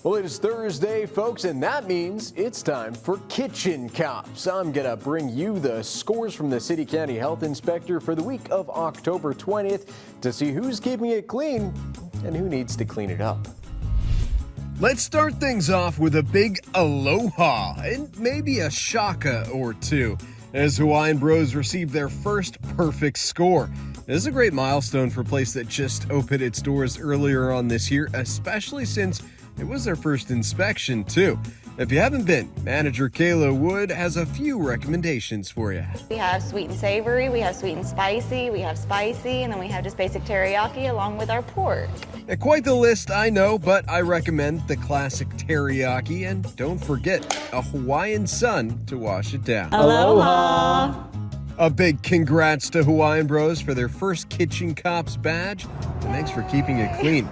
Well, it is Thursday, folks, and that means it's time for Kitchen Cops. I'm going to bring you the scores from the City County Health Inspector for the week of October 20th to see who's keeping it clean and who needs to clean it up. Let's start things off with a big aloha and maybe a shaka or two as Hawaiian Bros received their first perfect score. This is a great milestone for a place that just opened its doors earlier on this year, especially since it was their first inspection too. If you haven't been, Manager Kayla Wood has a few recommendations for you. We have sweet and savory, we have sweet and spicy, we have spicy, and then we have just basic teriyaki along with our pork. Quite the list, I know, but I recommend the classic teriyaki, and don't forget a Hawaiian sun to wash it down. Aloha! A big congrats to Hawaiian Bros for their first Kitchen Cops badge, and thanks for keeping it clean.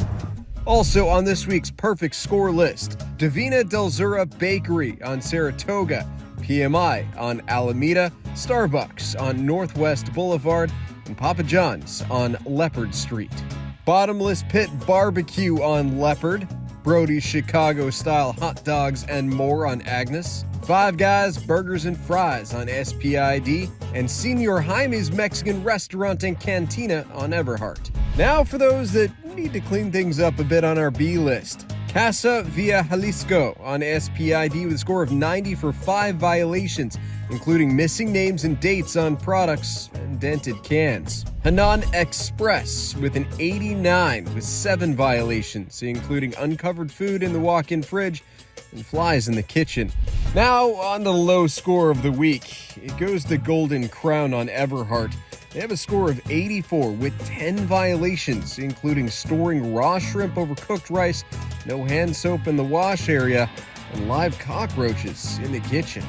Also on this week's perfect score list, Divina Del Zura Bakery on Saratoga, PMI on Alameda, Starbucks on Northwest Boulevard, and Papa John's on Leopard Street. Bottomless Pit Barbecue on Leopard, Brody's Chicago-style hot dogs and more on Agnes, Five Guys Burgers and Fries on SPID, and Senor Jaime's Mexican Restaurant and Cantina on Everhart. Now for those that need to clean things up a bit on our B list. Casa Via Jalisco on SPID with a score of 90 for 5 violations, including missing names and dates on products and dented cans. Hanan Express with an 89 with 7 violations, including uncovered food in the walk-in fridge and flies in the kitchen. Now on the low score of the week, it goes to Golden Crown on Everhart. They have a score of 84 with 10 violations, including storing raw shrimp over cooked rice, no hand soap in the wash area, and live cockroaches in the kitchen.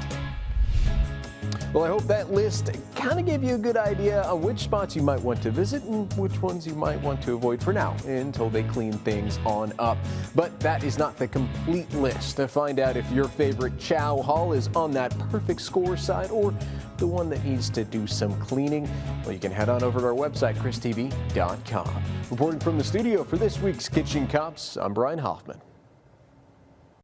Well, I hope that list kind of gave you a good idea on which spots you might want to visit and which ones you might want to avoid for now until they clean things on up. But that is not the complete list. To find out if your favorite chow hall is on that perfect score side or the one that needs to do some cleaning, well, you can head on over to our website, christv.com. Reporting from the studio for this week's Kitchen Cops, I'm Brian Hoffman.